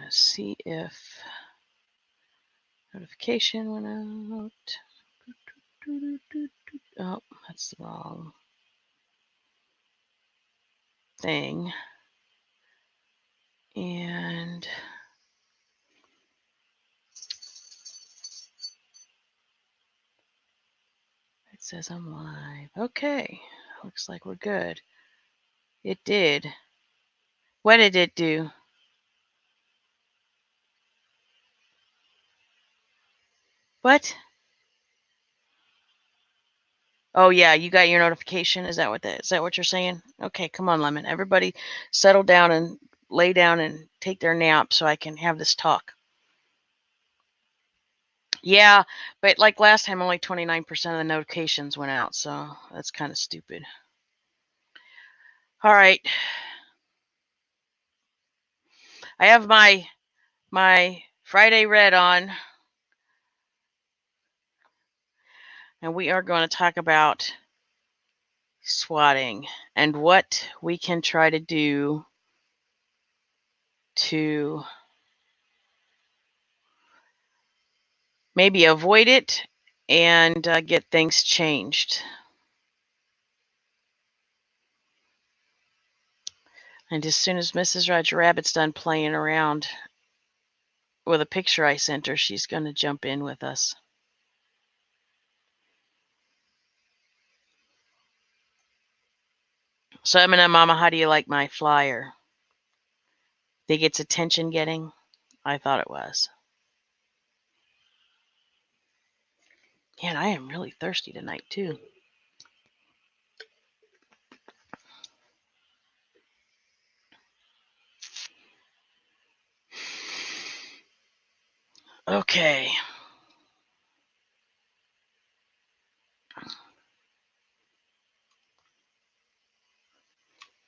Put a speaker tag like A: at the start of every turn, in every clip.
A: to see if notification went out. Oh, that's the wrong thing. And it says I'm live. Okay, looks like we're good. It did. What did it do? What? Oh yeah, you got your notification. Is that what you're saying? Okay, come on, Lemon. Everybody, settle down and lay down and take their nap so I can have this talk. Yeah, but like last time, only 29% of the notifications went out, so that's kind of stupid. All right, I have my Friday Red on, and we are going to talk about swatting and what we can try to do to maybe avoid it and get things changed. And as soon as Mrs. Roger Rabbit's done playing around with a picture I sent her, she's going to jump in with us. So, Eminem Mama, how do you like my flyer? Think it's attention getting? I thought it was. Man, I am really thirsty tonight, too. Okay.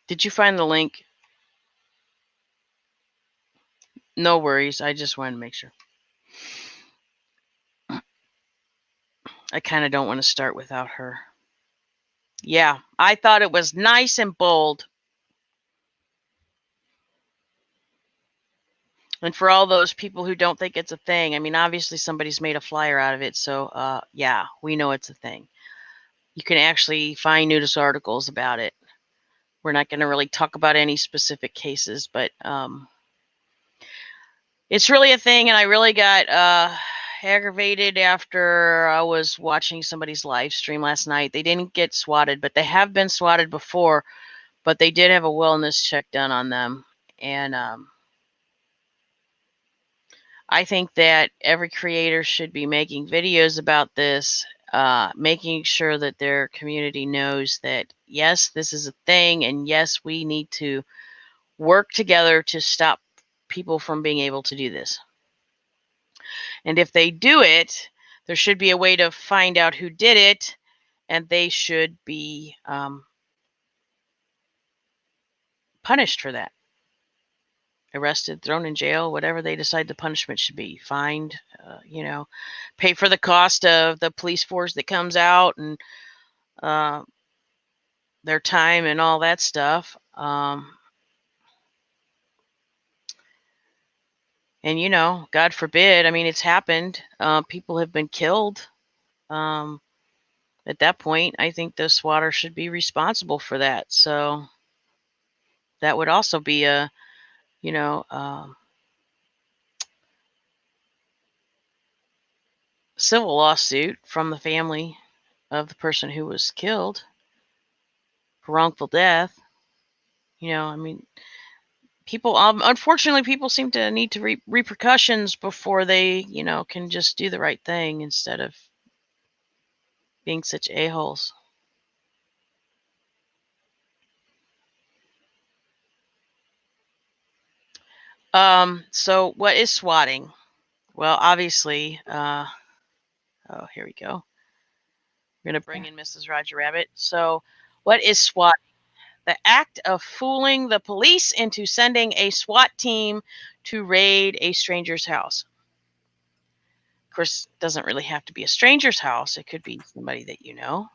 A: Did you find the link? No worries. I just wanted to make sure. I kind of don't want to start without her. Yeah, I thought it was nice and bold. And for all those people who don't think it's a thing, I mean, obviously somebody's made a flyer out of it. So, yeah, we know it's a thing. You can actually find news articles about it. We're not going to really talk about any specific cases, but it's really a thing. And I really got aggravated after I was watching somebody's live stream last night. They didn't get swatted, but they have been swatted before. But they did have a wellness check done on them. And I think that every creator should be making videos about this, making sure that their community knows that, yes, this is a thing, and yes, we need to work together to stop people from being able to do this. And if they do it, there should be a way to find out who did it, and they should be punished for that. Arrested, thrown in jail, whatever they decide the punishment should be. Fined, pay for the cost of the police force that comes out and their time and all that stuff. And, God forbid, I mean, it's happened. People have been killed. At that point, I think the swatter should be responsible for that. So that would also be a, civil lawsuit from the family of the person who was killed for wrongful death. I mean, people, unfortunately, people seem to need to repercussions before they, can just do the right thing instead of being such a-holes. So what is swatting? Well, obviously, oh, here we go. We're going to bring in Mrs. Roger Rabbit. So what is swatting? The act of fooling the police into sending a SWAT team to raid a stranger's house. Of course, it doesn't really have to be a stranger's house. It could be somebody that you know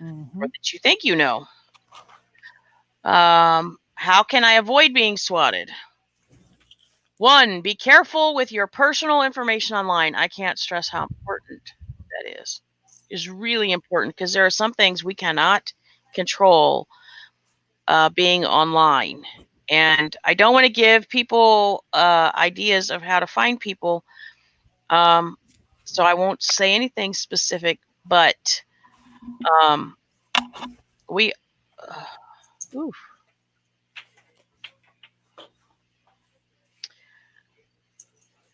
A: or that you think you know. How can I avoid being swatted? 1, be careful with your personal information online. I can't stress how important that is. It's really important because there are some things we cannot control being online. And I don't want to give people ideas of how to find people. So I won't say anything specific, but we. Oof.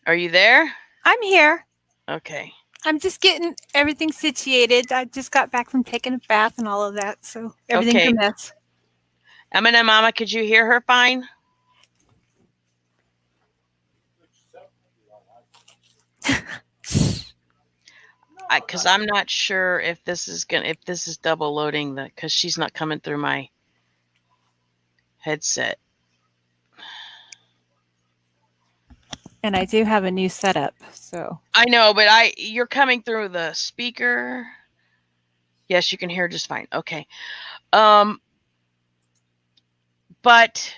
A: Are you there?
B: I'm here.
A: Okay.
B: I'm just getting everything situated. I just got back from taking a bath and all of that, so everything's
A: Okay.
B: a mess.
A: Eminem Mama, could you hear her fine? Because I'm not sure if this is double loading because she's not coming through my headset.
B: And I do have a new setup, so.
A: I know, but you're coming through the speaker. Yes, you can hear just fine. Okay. But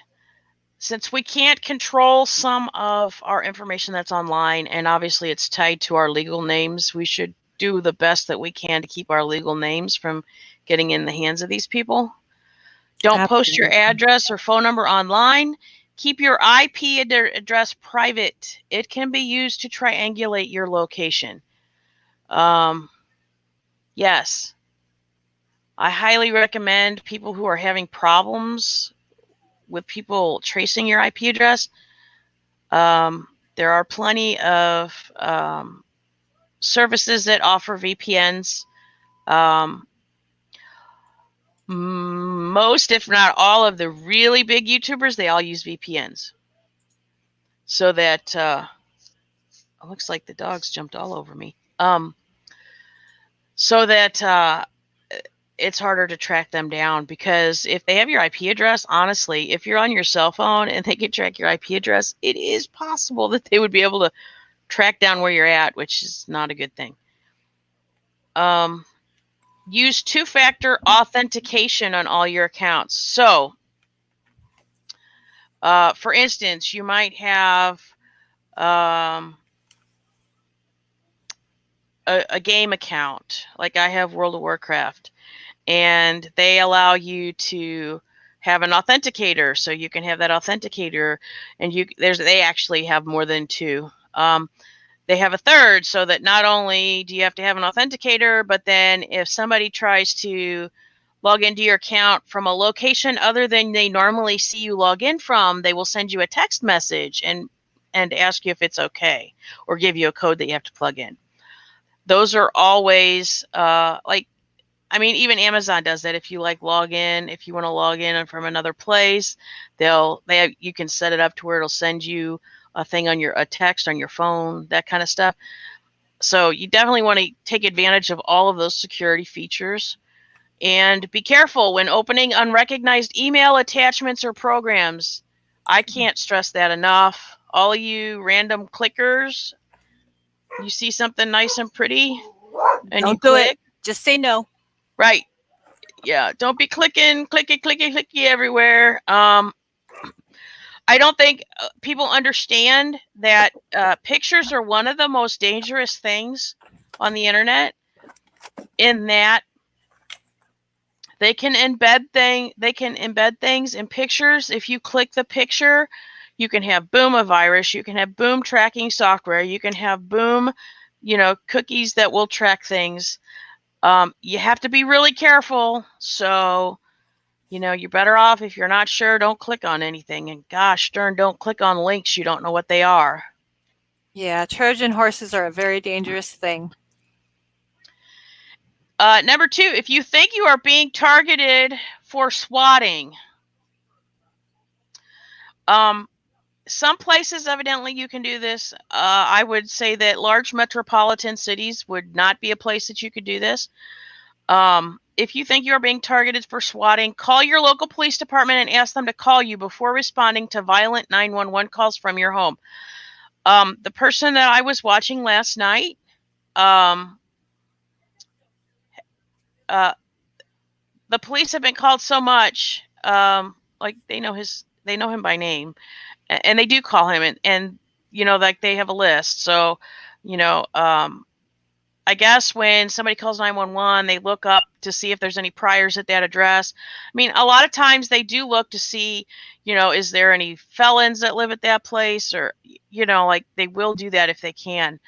A: since we can't control some of our information that's online, and obviously it's tied to our legal names, we should do the best that we can to keep our legal names from getting in the hands of these people. Don't post your address or phone number online. Keep your IP address private. It can be used to triangulate your location. Yes. I highly recommend people who are having problems with people tracing your IP address. There are plenty of services that offer VPNs. Most, if not all, of the really big YouTubers, they all use VPNs. So that it looks like the dogs jumped all over me. So that it's harder to track them down, because if they have your IP address, honestly, if you're on your cell phone and they can track your IP address, it is possible that they would be able to track down where you're at, which is not a good thing. Use two-factor authentication on all your accounts. So, for instance, you might have a game account, like I have World of Warcraft, and they allow you to have an authenticator, so you can have that authenticator, and they actually have more than two. They have a third, so that not only do you have to have an authenticator, but then if somebody tries to log into your account from a location other than they normally see you log in from, they will send you a text message and ask you if it's okay, or give you a code that you have to plug in. Those are always even Amazon does that. If you if you want to log in from another place, you can set it up to where it'll send you a thing on a text on your phone, that kind of stuff. So you definitely want to take advantage of all of those security features. And be careful when opening unrecognized email attachments or programs. I can't stress that enough. All of you random clickers, you see something nice and pretty and
B: Don't
A: you
B: do
A: click.
B: it. Just say no.
A: Right. Yeah. Don't be clicking, clicky everywhere. I don't think people understand that pictures are one of the most dangerous things on the internet, in that they can embed things in pictures. If you click the picture, you can have a virus, you can have tracking software, you can have cookies that will track things. You have to be really careful. So, you're better off, if you're not sure, don't click on anything. And gosh darn, don't click on links you don't know what they are.
B: Yeah, Trojan horses are a very dangerous thing.
A: Number 2, if you think you are being targeted for swatting, some places evidently you can do this. I would say that large metropolitan cities would not be a place that you could do this. If you think you are being targeted for swatting, call your local police department and ask them to call you before responding to violent 911 calls from your home. The person that I was watching last night, the police have been called so much, like they know his they know him by name, and they do call him, and like they have a list. So, I guess when somebody calls 911, they look up to see if there's any priors at that address. I mean, a lot of times they do look to see, is there any felons that live at that place, or like they will do that if they can.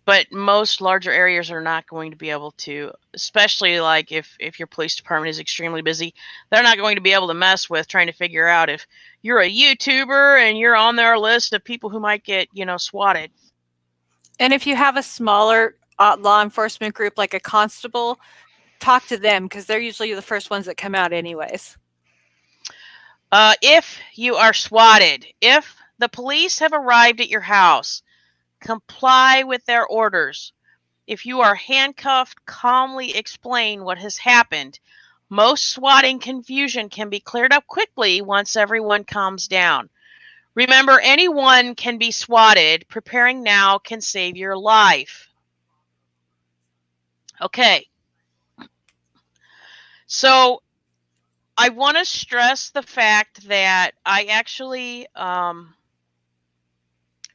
A: But most larger areas are not going to be able to, especially like if your police department is extremely busy. They're not going to be able to mess with trying to figure out if you're a YouTuber and you're on their list of people who might get, swatted.
B: And if you have a smaller law enforcement group like a constable, talk to them because they're usually the first ones that come out anyways.
A: If you are swatted, if the police have arrived at your house, comply with their orders. If you are handcuffed, calmly explain what has happened. Most swatting confusion can be cleared up quickly once everyone calms down. Remember, anyone can be swatted. Preparing now can save your life. Okay. So I want to stress the fact that I actually, because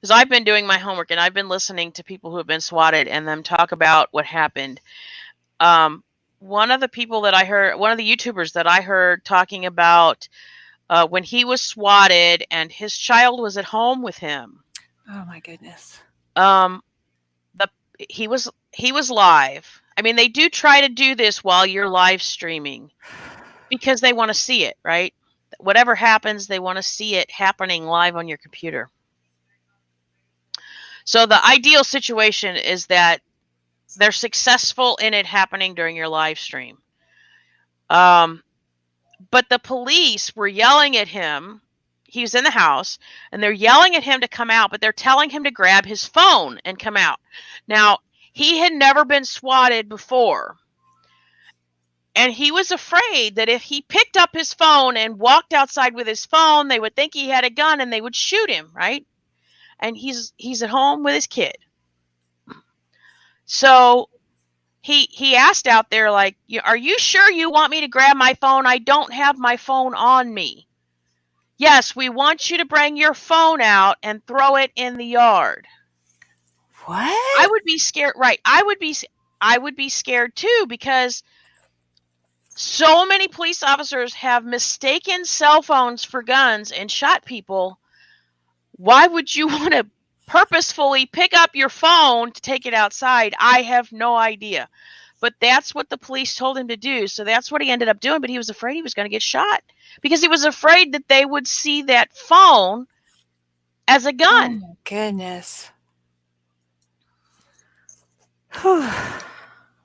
A: I've been doing my homework and I've been listening to people who have been swatted and them talk about what happened. One of the people that I heard, one of the YouTubers that I heard talking about when he was swatted and his child was at home with him.
B: Oh my goodness.
A: He was live. I mean, they do try to do this while you're live streaming because they want to see it, right? Whatever happens, they want to see it happening live on your computer. So the ideal situation is that they're successful in it happening during your live stream. But the police were yelling at him. He was in the house, and they're yelling at him to come out, but they're telling him to grab his phone and come out. Now, he had never been swatted before. And he was afraid that if he picked up his phone and walked outside with his phone, they would think he had a gun and they would shoot him, right? And he's at home with his kid. So he asked out there, like, are you sure you want me to grab my phone? I don't have my phone on me. Yes, we want you to bring your phone out and throw it in the yard.
B: What?
A: I would be scared, right? I would be scared too, because so many police officers have mistaken cell phones for guns and shot people. Why would you want to purposefully pick up your phone to take it outside? I have no idea. But that's what the police told him to do. So that's what he ended up doing. But he was afraid he was going to get shot because he was afraid that they would see that phone as a gun.
B: Oh my goodness.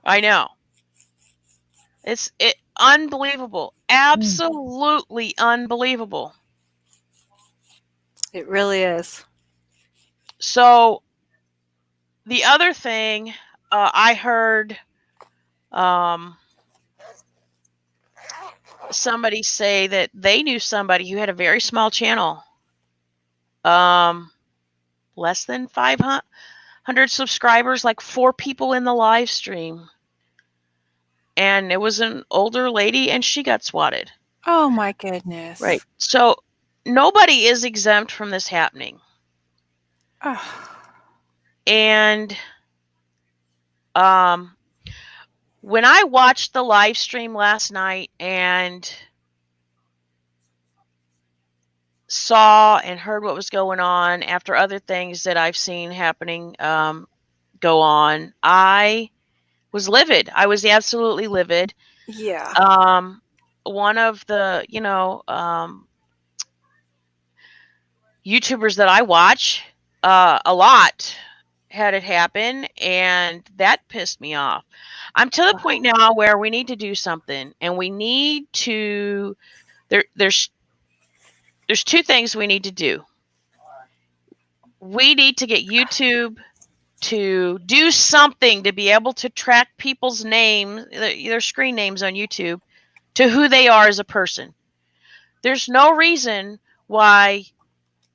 A: I know. It's unbelievable. Absolutely unbelievable.
B: It really is.
A: So the other thing I heard somebody say that they knew somebody who had a very small channel, less than 500 subscribers, like 4 people in the live stream. And it was an older lady and she got swatted.
B: Oh my goodness.
A: Right. So nobody is exempt from this happening.
B: Oh.
A: And when I watched the live stream last night and saw and heard what was going on after other things that I've seen happening go on, I was livid. I was absolutely livid.
B: Yeah.
A: One of the, YouTubers that I watch a lot had it happen, and that pissed me off. I'm to the point now where we need to do something, and we need to. There's 2 things we need to do. We need to get YouTube to do something to be able to track people's names, their screen names on YouTube, to who they are as a person. There's no reason why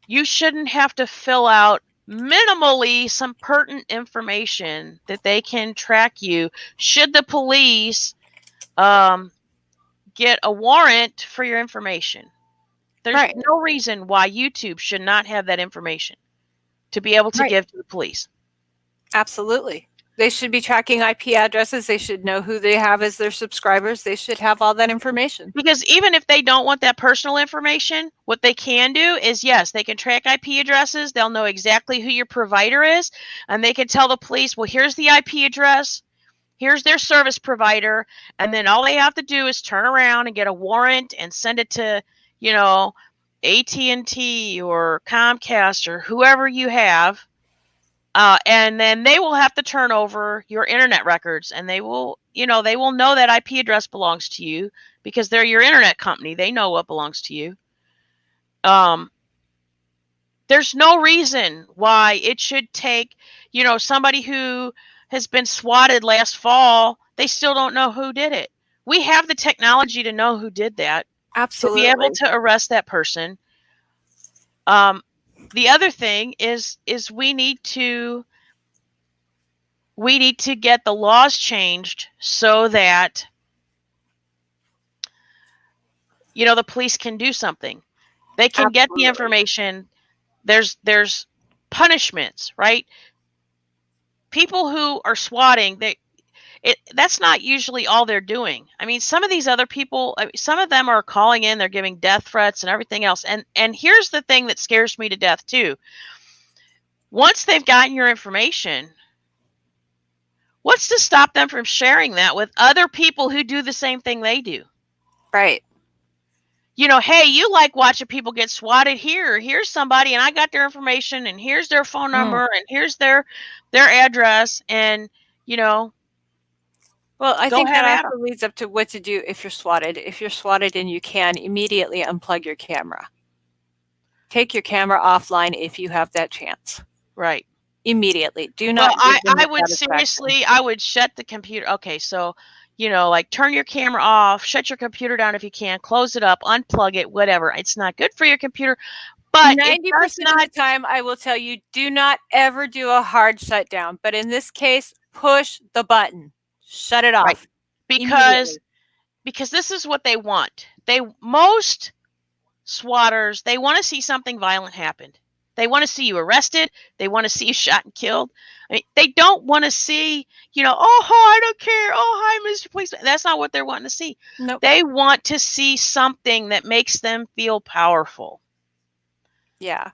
A: you shouldn't have to fill out minimally some pertinent information that they can track you should the police get a warrant for your information. There's
B: Right.
A: no reason why YouTube should not have that information to be able to
B: Right.
A: give to the police.
B: Absolutely. They should be tracking IP addresses. They should know who they have as their subscribers. They should have all that information.
A: Because even if they don't want that personal information, what they can do is, yes, they can track IP addresses. They'll know exactly who your provider is, and they can tell the police, well, here's the IP address, here's their service provider, and then all they have to do is turn around and get a warrant and send it to, you know, AT&T or Comcast or whoever you have. And then they will have to turn over your internet records, and they will know that IP address belongs to you because they're your internet company. They know what belongs to you. There's no reason why it should take, somebody who has been swatted last fall, they still don't know who did it. We have the technology to know who did that,
B: Absolutely.
A: to be able to arrest that person. The other thing is we need to get the laws changed so that the police can do something. They can get the information. There's punishments, right? People who are swatting, that's not usually all they're doing. I mean, some of these other people, some of them are calling in, they're giving death threats and everything else. And here's the thing that scares me to death too. Once they've gotten your information, what's to stop them from sharing that with other people who do the same thing they do?
B: Right.
A: Hey, you like watching people get swatted here. Here's somebody, and I got their information, and here's their phone number, and here's their address, and
B: Well, I think that
A: have
B: also leads up to what to do if you're swatted. If you're swatted and you can, immediately unplug your camera. Take your camera offline if you have that chance.
A: Right.
B: Immediately. Do not.
A: Well, I would seriously, I would shut the computer. Okay, so like turn your camera off, shut your computer down if you can, close it up, unplug it, whatever. It's not good for your computer, but
B: 90% of the time, I will tell you, do not ever do a hard shutdown. But in this case, push the button, shut it off.
A: Right. Because this is what they want. Most swatters, they want to see something violent happen. They want to see you arrested. They want to see you shot and killed. I mean, they don't want to see, oh, I don't care. Oh, hi, Mr. Policeman. That's not what they're wanting to see.
B: Nope.
A: They want to see something that makes them feel powerful.
B: Yeah.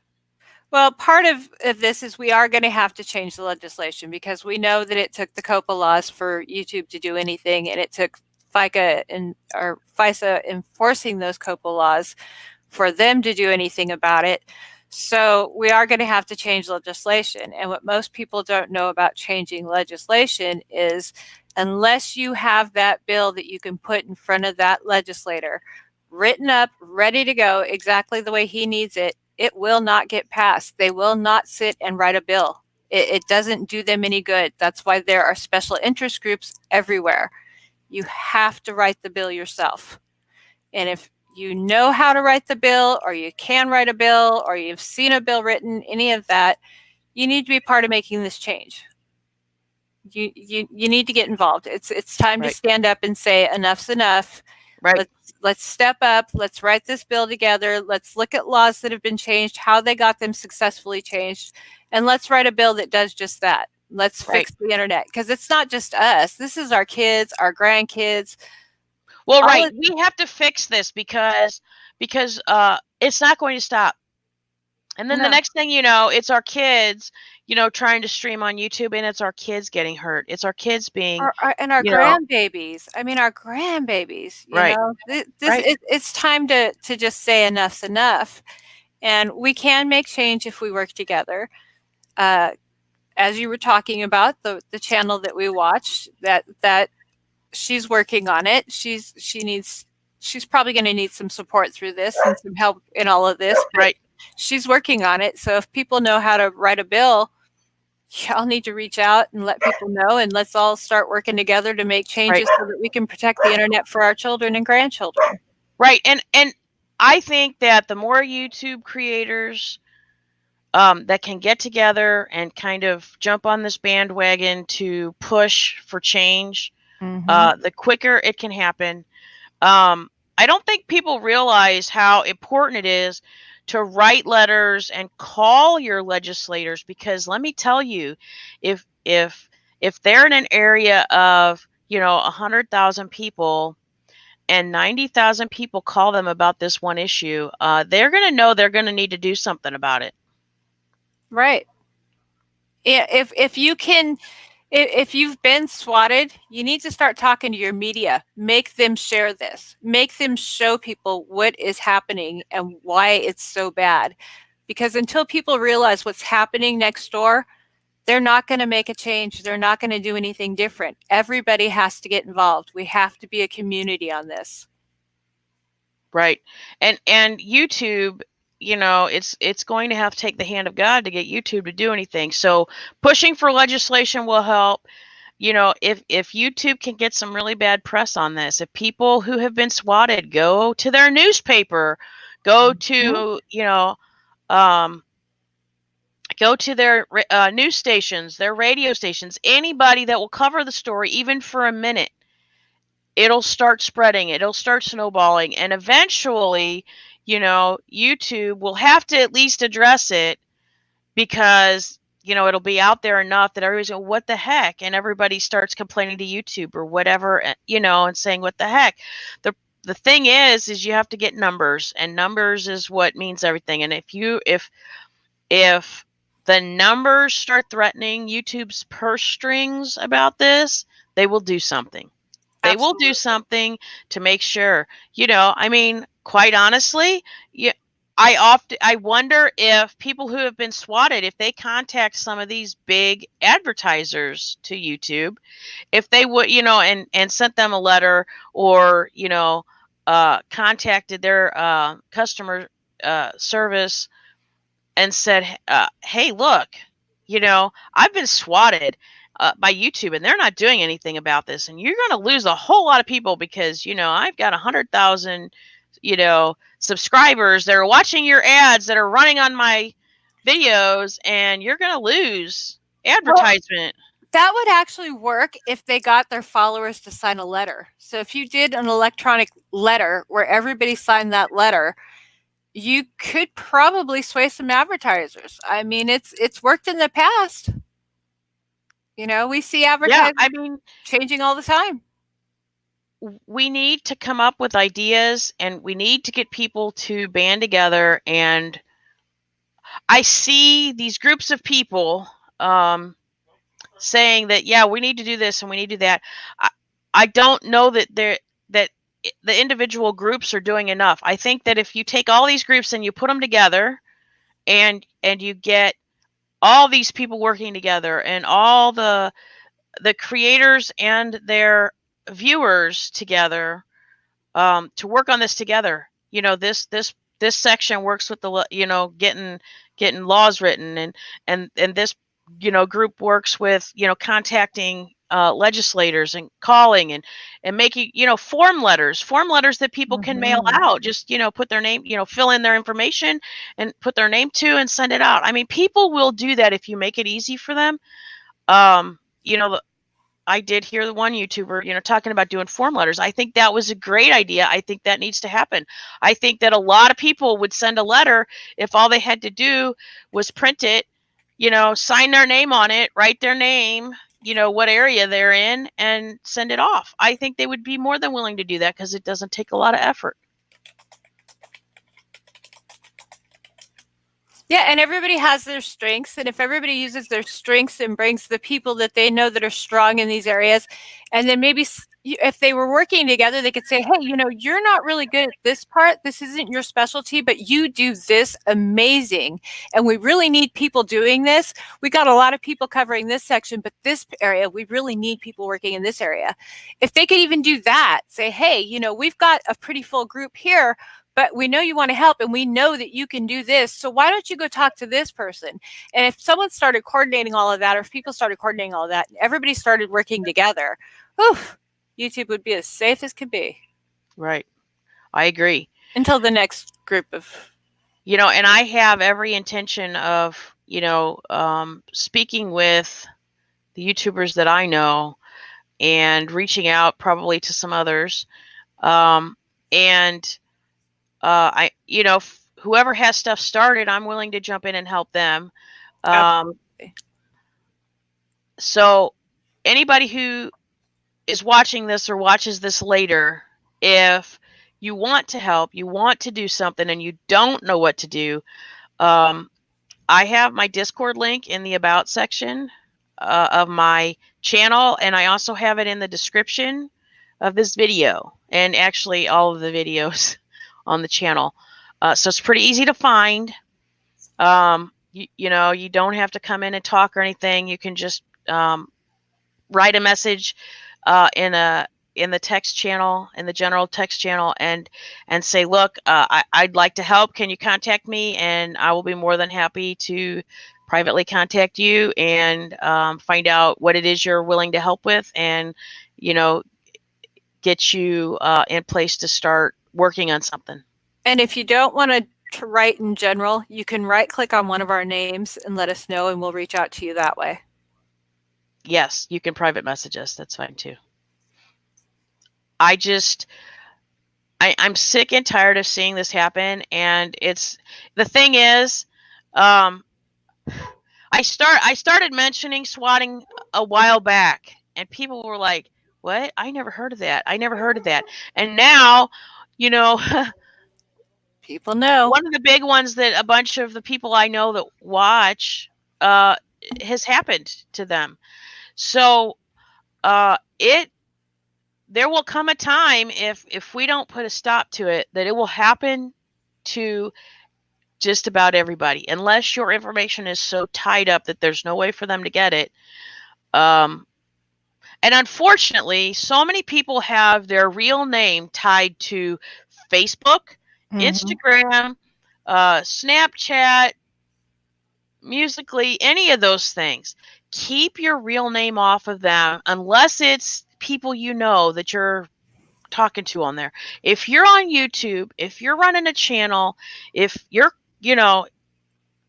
B: Well, part of this is we are going to have to change the legislation because we know that it took the COPA laws for YouTube to do anything, and it took FISA enforcing those COPA laws for them to do anything about it. So we are going to have to change legislation. And what most people don't know about changing legislation is unless you have that bill that you can put in front of that legislator, written up, ready to go, exactly the way he needs it, it will not get passed. They will not sit and write a bill. It doesn't do them any good. That's why there are special interest groups everywhere. You have to write the bill yourself. And if you know how to write the bill, or you can write a bill, or you've seen a bill written, any of that, you need to be part of making this change. You need to get involved. It's time to stand up and say enough's enough.
A: Right.
B: Let's step up. Let's write this bill together. Let's look at laws that have been changed, how they got them successfully changed, and let's write a bill that does just that. Let's fix the internet, because it's not just us. This is our kids, our grandkids.
A: Well, right. We have to fix this because it's not going to stop. And then the next thing you know, it's our kids, trying to stream on YouTube, and it's our kids getting hurt. It's our kids being
B: and our grandbabies. I mean, our grandbabies.
A: Right.
B: It's time to just say enough's enough, and we can make change if we work together. As you were talking about the channel that we watched, that she's working on it. She's probably going to need some support through this and some help in all of this.
A: Right.
B: She's working on it. So if people know how to write a bill, y'all need to reach out and let people know, and let's all start working together to make changes so that we can protect the internet for our children and grandchildren.
A: Right. And I think that the more YouTube creators that can get together and kind of jump on this bandwagon to push for change, the quicker it can happen. I don't think people realize how important it is to write letters and call your legislators, because let me tell you, if they're in an area of 100,000 people and 90,000 people call them about this one issue, they're going to know they're going to need to do something about it.
B: Right. If you can, if you've been swatted, you need to start talking to your media. Make them share this. Make them show people what is happening and why it's so bad. Because until people realize what's happening next door, they're not going to make a change. They're not going to do anything different. Everybody has to get involved. We have to be a community on this.
A: Right. And YouTube, it's going to have to take the hand of God to get YouTube to do anything. So pushing for legislation will help. If YouTube can get some really bad press on this, if people who have been swatted go to their newspaper, go to, go to their news stations, their radio stations, anybody that will cover the story, even for a minute, it'll start spreading, it'll start snowballing, and eventually, YouTube will have to at least address it, because it'll be out there enough that everybody's going, what the heck, and everybody starts complaining to YouTube or whatever, and saying what the heck. The thing is you have to get numbers, and numbers is what means everything. And if the numbers start threatening YouTube's purse strings about this, they will do something. They will do something to make sure. Quite honestly, I wonder if people who have been swatted, if they contact some of these big advertisers to YouTube, if they would, and sent them a letter, or contacted their customer service and said, hey, look, I've been swatted by YouTube, and they're not doing anything about this, and you're going to lose a whole lot of people, because I've got 100,000 subscribers that are watching your ads that are running on my videos, and you're going to lose advertisement.
B: Well, that would actually work if they got their followers to sign a letter. So if you did an electronic letter where everybody signed that letter, you could probably sway some advertisers. I mean, it's worked in the past. We see advertising changing all the time.
A: We need to come up with ideas, and we need to get people to band together. And I see these groups of people saying that, yeah, we need to do this and we need to do that. I don't know that the individual groups are doing enough. I think that if you take all these groups and you put them together, and you get all these people working together, and all the creators and their viewers together, to work on this together. This section works with the getting laws written, and this group works with contacting legislators and calling and making form letters that people can mail out. Just put their name, fill in their information and put their name to, and send it out. I mean, people will do that if you make it easy for them. I did hear the one YouTuber, talking about doing form letters. I think that was a great idea. I think that needs to happen. I think that a lot of people would send a letter if all they had to do was print it, sign their name on it, write their name, what area they're in, and send it off. I think they would be more than willing to do that, because it doesn't take a lot of effort.
B: Yeah, and everybody has their strengths, and if everybody uses their strengths and brings the people that they know that are strong in these areas, and then maybe if they were working together, they could say, hey, you're not really good at this part. This isn't your specialty, but you do this amazing, and we really need people doing this. We got a lot of people covering this section, but this area, we really need people working in this area. If they could even do that, say, hey, we've got a pretty full group here, but we know you want to help, and we know that you can do this. So why don't you go talk to this person? And if someone started coordinating all of that, or if people started coordinating all of that, and everybody started working together, YouTube would be as safe as could be.
A: Right. I agree.
B: Until the next group of...
A: and I have every intention of, speaking with the YouTubers that I know, and reaching out probably to some others, And whoever has stuff started, I'm willing to jump in and help them.
B: Absolutely.
A: So anybody who is watching this or watches this later, if you want to help, you want to do something, and you don't know what to do, I have my Discord link in the About section of my channel, and I also have it in the description of this video, and actually all of the videos on the channel. So it's pretty easy to find. You don't have to come in and talk or anything. You can just write a message in the text channel, in the general text channel, and say, look, I'd like to help. Can you contact me? And I will be more than happy to privately contact you and find out what it is you're willing to help with, and get you in place to start working on something.
B: And if you don't want to write in general, you can right click on one of our names and let us know, and we'll reach out to you that way.
A: Yes, you can private message us. That's fine too. I'm sick and tired of seeing this happen, and the thing is, I started mentioning swatting a while back, and people were like, "What? I never heard of that. I never heard of that." And now, you know,
B: People know.
A: one of the big ones that a bunch of the people I know that watch uh, has happened to them. So there will come a time, if we don't put a stop to it, that it will happen to just about everybody, unless your information is so tied up that there's no way for them to get it. And unfortunately, so many people have their real name tied to Facebook, Instagram, Snapchat, Musically, any of those things. Keep your real name off of them unless it's people you know that you're talking to on there. If you're on YouTube, if you're running a channel, if you're, you know,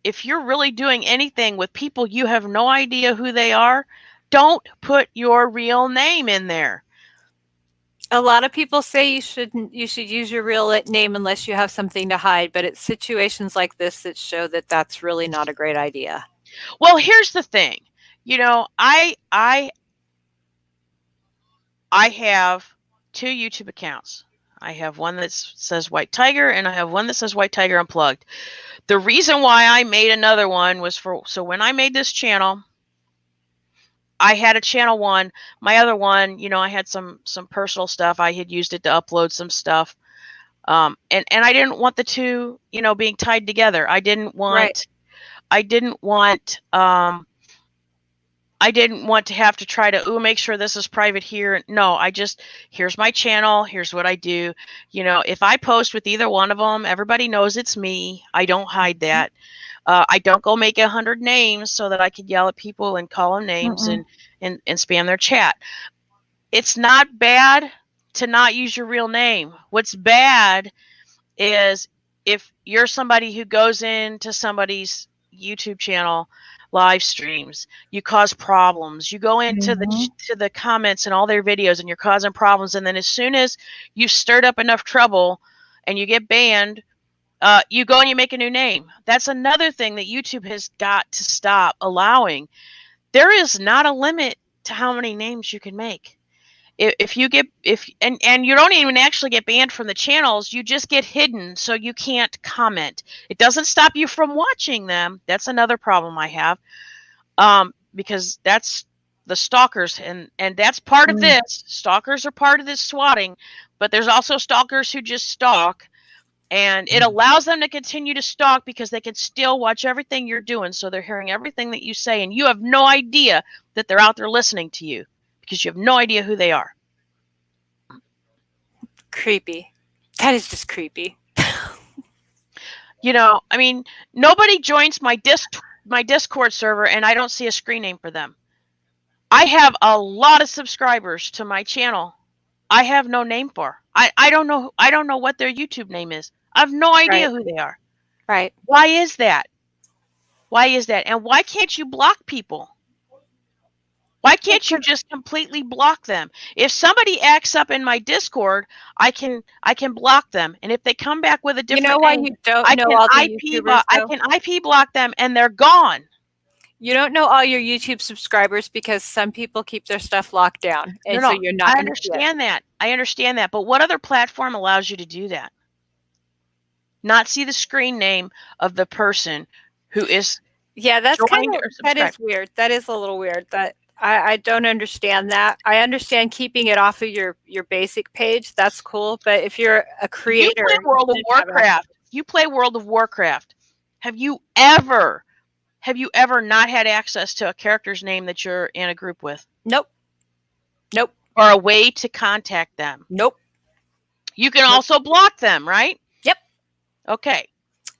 A: if you're really doing anything with people you have no idea who they are, don't put your real name in there.
B: A lot of people say you should use your real name unless you have something to hide, but it's situations like this that show that that's really not a great idea.
A: Well, here's the thing. I have two YouTube accounts. I have one that says White Tiger, and I have one that says White Tiger Unplugged. The reason why I made another one was so when I made this channel, I had a channel one. My other one, I had some personal stuff. I had used it to upload some stuff. And I didn't want the two, being tied together. I didn't want I didn't want to have to try to make sure this is private here. No, here's my channel, here's what I do. If I post with either one of them, everybody knows it's me. I don't hide that. I don't go make 100 names so that I could yell at people and call them names and spam their chat. It's not bad to not use your real name. What's bad is if you're somebody who goes into somebody's YouTube channel, live streams, you cause problems. You go into the comments and all their videos and you're causing problems, and then as soon as you've stirred up enough trouble and you get banned, you go and you make a new name. That's another thing that YouTube has got to stop allowing. There is not a limit to how many names you can make. If you get and you don't even actually get banned from the channels, you just get hidden, so you can't comment. It doesn't stop you from watching them. That's another problem I have, because that's the stalkers, and that's part of this. Stalkers are part of this swatting, but there's also stalkers who just stalk, and it allows them to continue to stalk because they can still watch everything you're doing, so they're hearing everything that you say, and you have no idea that they're out there listening to you because you have no idea who they are.
B: Creepy. That is just creepy.
A: Nobody joins my Discord server and I don't see a screen name for them. I have a lot of subscribers to my channel. I have no name for. I don't know what their YouTube name is. I have no idea who they are.
B: Right.
A: Why is that? And why can't you block people? Why can't you just completely block them? If somebody acts up in my Discord, I can block them, and if they come back with a
B: You know
A: different
B: why
A: name,
B: you don't know all the YouTubers,
A: I
B: though?
A: can IP block them, and they're gone.
B: You don't know all your YouTube subscribers because some people keep their stuff locked down, and so
A: No,
B: you're not
A: I
B: going to see it.
A: understand that. I understand that, but what other platform allows you to do that? Not see the screen name of the person who is
B: Yeah, that's kind
A: joined
B: of
A: or
B: that is
A: subscribed.
B: weird. That is a little weird. That I don't understand that. I understand keeping it off of your basic page. That's cool. But if you're a
A: You
B: creator,
A: play
B: you
A: World of
B: shouldn't have access.
A: Warcraft. You play World of Warcraft. Have you ever not had access to a character's name that you're in a group with?
B: Nope. Nope.
A: Or a way to contact them?
B: Nope.
A: You can
B: Nope.
A: also block them, right?
B: Yep.
A: Okay.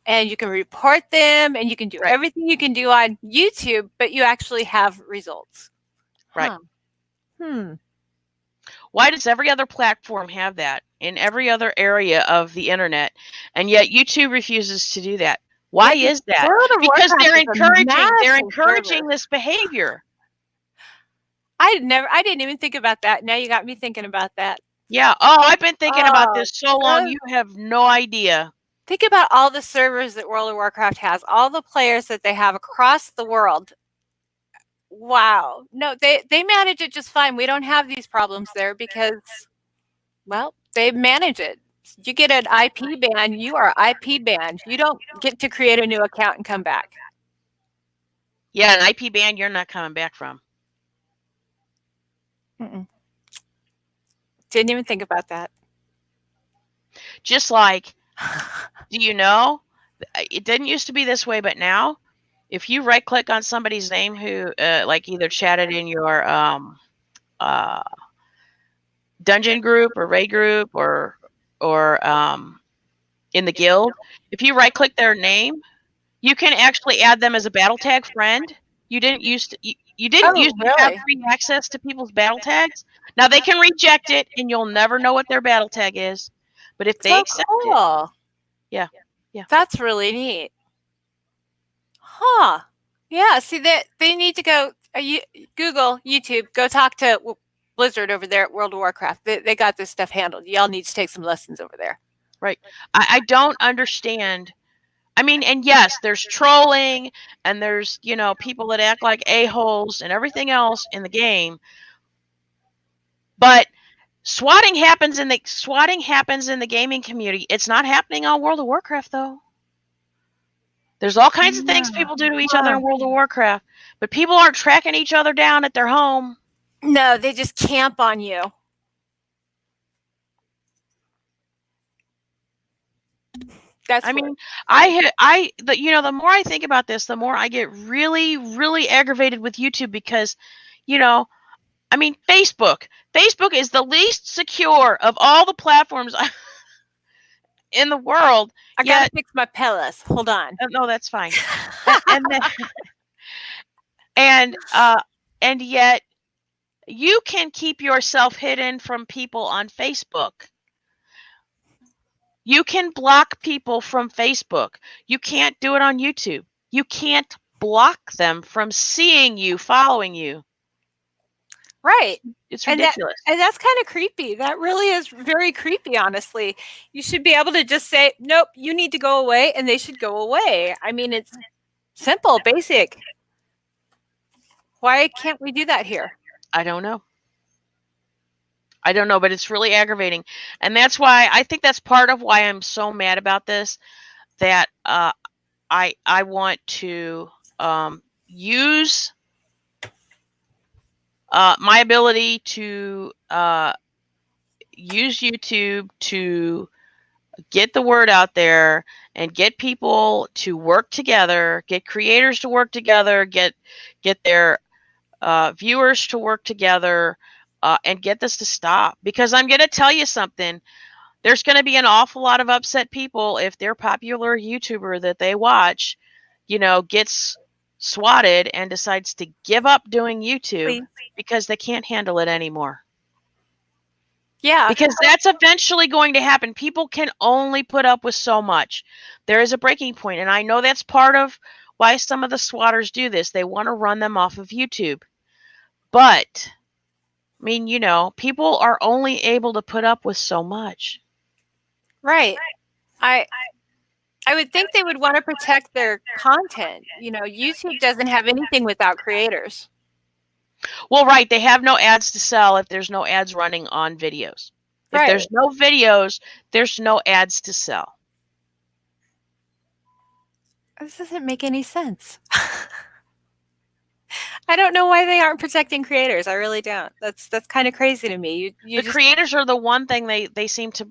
B: And you can report them, and you can do
A: Right.
B: everything you can do on YouTube, but you actually have results.
A: Right.
B: Huh.
A: Why does every other platform have that in every other area of the internet, and yet YouTube refuses to do that? Why is that?
B: World of
A: Because
B: Warcraft
A: they're
B: is a massive
A: encouraging
B: server.
A: this behavior.
B: I didn't even think about that. Now you got me thinking about that.
A: Yeah. Oh, I've been thinking about
B: Oh,
A: this so long. You have no idea.
B: think about all the servers that World of Warcraft has, all the players that they have across the world. Wow. No, they manage it just fine. We don't have these problems there because, well, they manage it. You get an IP ban, you are IP banned. You don't get to create a new account and come back.
A: Yeah, an IP ban you're not coming back from.
B: Didn't even think about that.
A: Just like, do you know, it didn't used to be this way, but now, if you right click on somebody's name who like either chatted in your dungeon group or raid group or in the guild, if you right click their name, you can actually add them as a battle tag friend. You didn't used to have free access to people's battle tags. Now they can reject it and you'll never know what their battle tag is. But if they accept it, yeah.
B: That's really neat. Huh. Yeah, see that they need to go Google, YouTube, go talk to Blizzard over there at World of Warcraft. They got this stuff handled. Y'all need to take some lessons over there.
A: Right. I don't understand. I mean, and yes, there's trolling and there's, people that act like a-holes and everything else in the game. But swatting happens in the gaming community. It's not happening on World of Warcraft though. There's all kinds of things people do to each other in World of Warcraft, but people aren't tracking each other down at their home.
B: No, they just camp on you. That's
A: the more I think about this, the more I get really, really aggravated with YouTube because, Facebook. Facebook is the least secure of all the platforms in the world.
B: I gotta fix my pellets. Hold on.
A: No, that's fine. And yet you can keep yourself hidden from people on Facebook. You can block people from Facebook. You can't do it on YouTube. You can't block them from seeing you, following you.
B: Right.
A: It's ridiculous.
B: And that's kind of creepy. That really is very creepy, honestly. You should be able to just say, nope, you need to go away, and they should go away. I mean, it's simple, basic. Why can't we do that here?
A: I don't know. But it's really aggravating. And that's why I think that's part of why I'm so mad about this, that I want to use my ability to use YouTube to get the word out there and get people to work together, get creators to work together, get their viewers to work together, and get this to stop. Because I'm going to tell you something. There's going to be an awful lot of upset people if their popular YouTuber that they watch, gets swatted and decides to give up doing YouTube because they can't handle it anymore.
B: Yeah.
A: Because that's eventually going to happen. People can only put up with so much. There is a breaking point, and I know that's part of why some of the swatters do this. They want to run them off of YouTube. But I mean, people are only able to put up with so much.
B: Right. I I would think they would want to protect their content. YouTube doesn't have anything without creators.
A: Well, right, they have no ads to sell if there's no ads running on videos. If
B: Right.
A: there's no videos, there's no ads to sell.
B: This doesn't make any sense. I don't know why they aren't protecting creators. I really don't. That's kind of crazy to me. You
A: The
B: just
A: creators are the one thing they seem to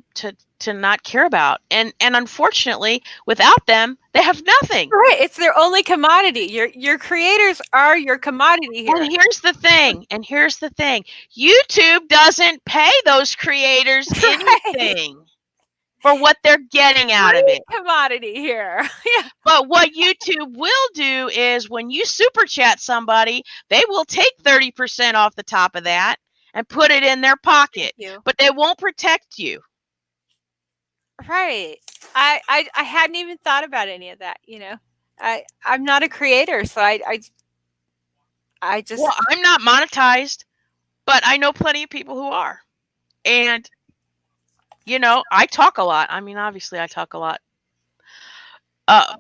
A: not care about. And unfortunately, without them, they have nothing.
B: right. It's their only commodity. Your creators are your commodity here.
A: And here's the thing. YouTube doesn't pay those creators
B: Right.
A: anything for what they're getting out of it.
B: Commodity here. Yeah.
A: But what YouTube will do is when you super chat somebody, they will take 30% off the top of that and put it in their pocket. But they won't protect you.
B: Right. I hadn't even thought about any of that, I'm not a creator, so I just
A: Well, I'm not monetized, but I know plenty of people who are. And I talk a lot. I mean, obviously I talk a lot. I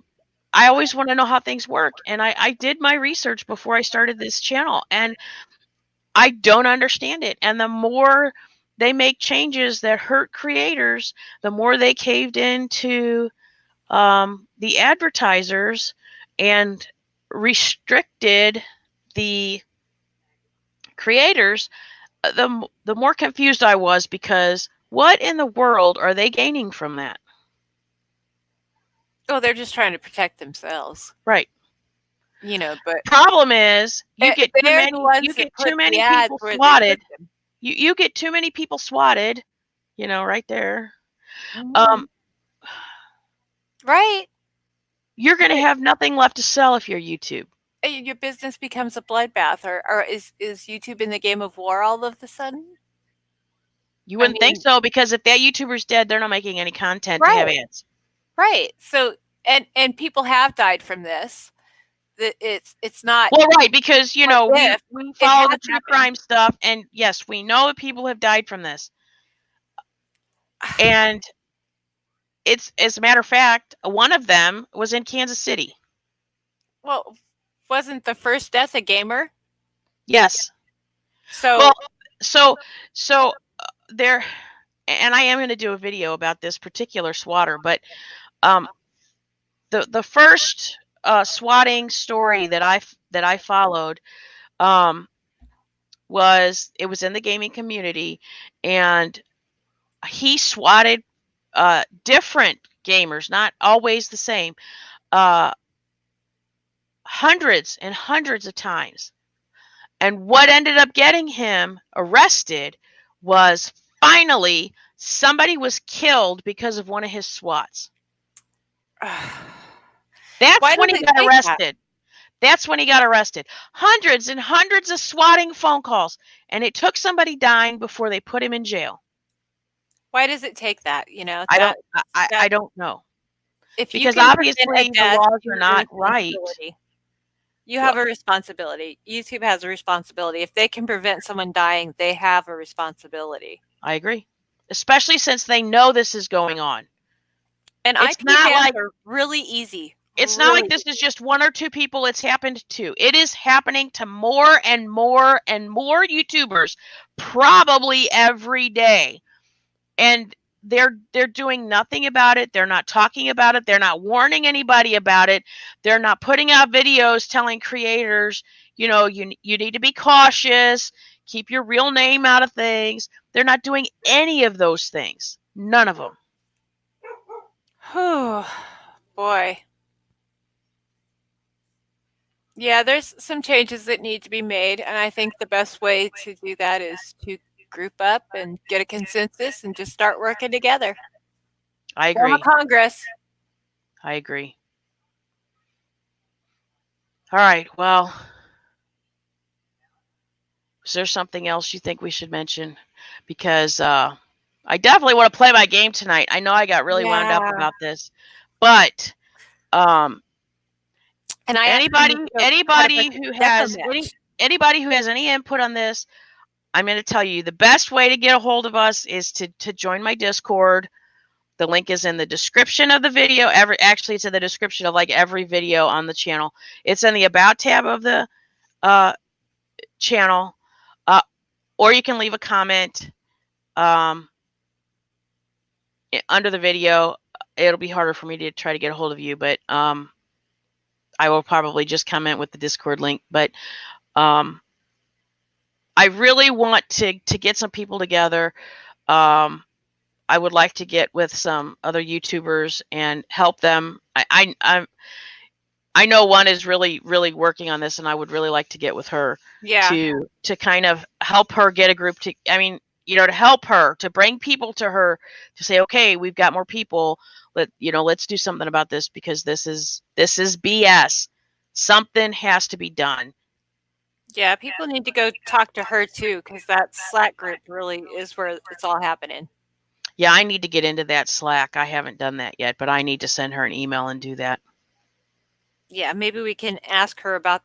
A: always want to know how things work. And I did my research before I started this channel, and I don't understand it. And the more they make changes that hurt creators, the more they caved into the advertisers and restricted the creators, the more confused I was, because what in the world are they gaining from that?
B: Oh, they're just trying to protect themselves.
A: Right.
B: But
A: problem is you get too many people swatted. You get too many people swatted, right there.
B: Mm-hmm. Right.
A: You're going to have nothing left to sell if you're YouTube.
B: Your business becomes a bloodbath, or is YouTube in the game of war all of a sudden?
A: You wouldn't think so, because if that YouTuber's dead, they're not making any content to have ads.
B: Right. So, and people have died from this. It's not
A: well, right, because we follow the true crime stuff, and yes, we know that people have died from this. And it's, as a matter of fact, one of them was in Kansas City.
B: Well, wasn't the first death a gamer?
A: Yes.
B: So
A: there, and I am going to do a video about this particular swatter, but the first swatting story that I followed was in the gaming community, and he swatted different gamers, not always the same, hundreds and hundreds of times. And what ended up getting him arrested was finally somebody was killed because of one of his swats. That's when he got arrested. That's when he got arrested. Hundreds and hundreds of swatting phone calls, and it took somebody dying before they put him in jail.
B: Why does it take that?
A: I don't know.
B: Because
A: obviously the laws are not right.
B: You have a responsibility. YouTube has a responsibility. If they can prevent someone dying, they have a responsibility.
A: I agree. Especially since they know this is going on.
B: And
A: it's not like
B: really easy.
A: It's not like this is just one or two people it's happened to. It is happening to more and more and more YouTubers, probably every day. And they're doing nothing about it. They're not talking about it. They're not warning anybody about it. They're not putting out videos telling creators, you need to be cautious, keep your real name out of things. They're not doing any of those things. None of them.
B: Oh, boy. Yeah, there's some changes that need to be made, and I think the best way to do that is to group up and get a consensus and just start working together.
A: I agree.
B: Form a Congress.
A: I agree. All right, well, is there something else you think we should mention? Because I definitely want to play my game tonight. I know I got really wound up about this, but
B: and
A: anybody who has anybody who has any input on this, I'm going to tell you the best way to get a hold of us is to join my Discord. The link is in the description of the video. Actually, it's in the description of like every video on the channel. It's in the About tab of the channel, or you can leave a comment under the video. It'll be harder for me to try to get a hold of you, but I will probably just comment with the Discord link. But I really want to get some people together. I would like to get with some other YouTubers and help them. I know one is really working on this, and I would really like to get with her to kind of help her get a group to. I mean, to help her, to bring people to her, to say, okay, we've got more people. Let's do something about this, because this is BS. Something has to be done.
B: Yeah, people need to go talk to her too, because that Slack group really is where it's all happening.
A: Yeah, I need to get into that Slack. I haven't done that yet, but I need to send her an email and do that.
B: Yeah, maybe we can ask her about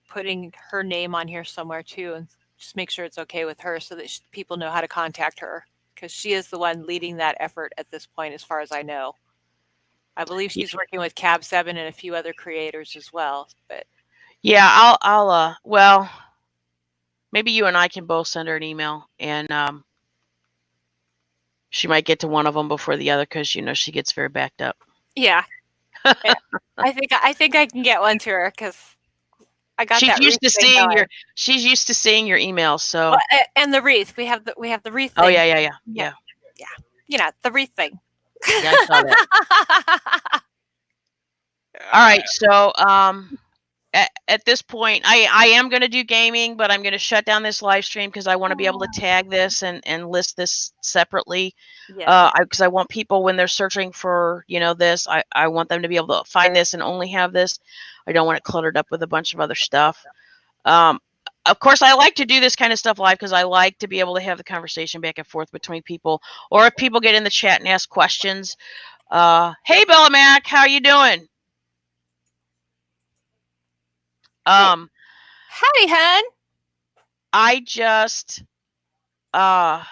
B: putting her name on here somewhere too, and just make sure it's okay with her, so that people know how to contact her, because she is the one leading that effort at this point, as far as I know. I believe she's working with Cab 7 and a few other creators as well. But
A: yeah, I'll well, maybe you and I can both send her an email, and she might get to one of them before the other, because she gets very backed up.
B: Yeah, I think I can get one to her, because I got that wreath thing going.
A: She's used to seeing your emails, so.
B: Well, and the wreath, we have the wreath thing.
A: Oh yeah.
B: The wreath thing.
A: Yeah, I saw that. All right, so at this point, I am going to do gaming, but I'm going to shut down this live stream, because I want to be able to tag this and list this separately. Because I want people, when they're searching for this, I want them to be able to find this and only have this. I don't want it cluttered up with a bunch of other stuff. Of course, I like to do this kind of stuff live, because I like to be able to have the conversation back and forth between people, or if people get in the chat and ask questions. Hey, Bella Mac, how you doing?
B: Howdy, hun.
A: I just I'm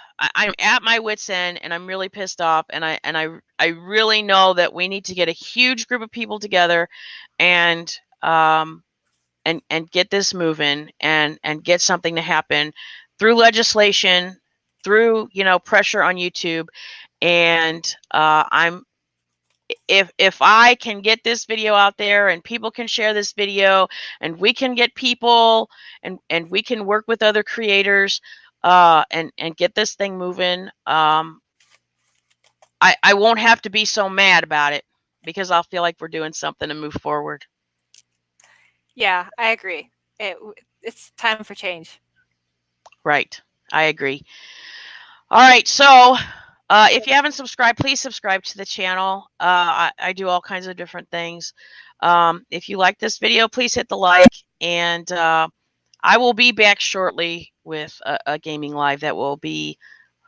A: at my wit's end, and I'm really pissed off, and I really know that we need to get a huge group of people together and get this moving, and get something to happen through legislation, through pressure on YouTube. And if I can get this video out there, and people can share this video, and we can get people, and we can work with other creators, and get this thing moving, I won't have to be so mad about it, because I'll feel like we're doing something to move forward.
B: Yeah, I agree. It's time for change.
A: Right. I agree. All right. So if you haven't subscribed, please subscribe to the channel. I do all kinds of different things. If you like this video, please hit the like, and I will be back shortly with a gaming live that will be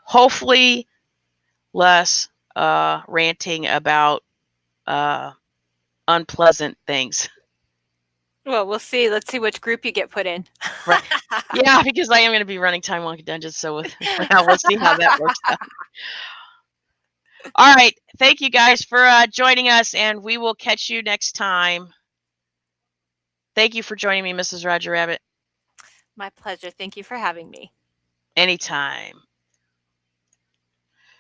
A: hopefully less ranting about unpleasant things.
B: Well, we'll see. Let's see which group you get put in.
A: Right. Yeah, because I am going to be running Time Monkey Dungeons, so we'll see how that works out. All right. Thank you guys for joining us, and we will catch you next time. Thank you for joining me, Mrs. Roger Rabbit.
B: My pleasure. Thank you for having me.
A: Anytime.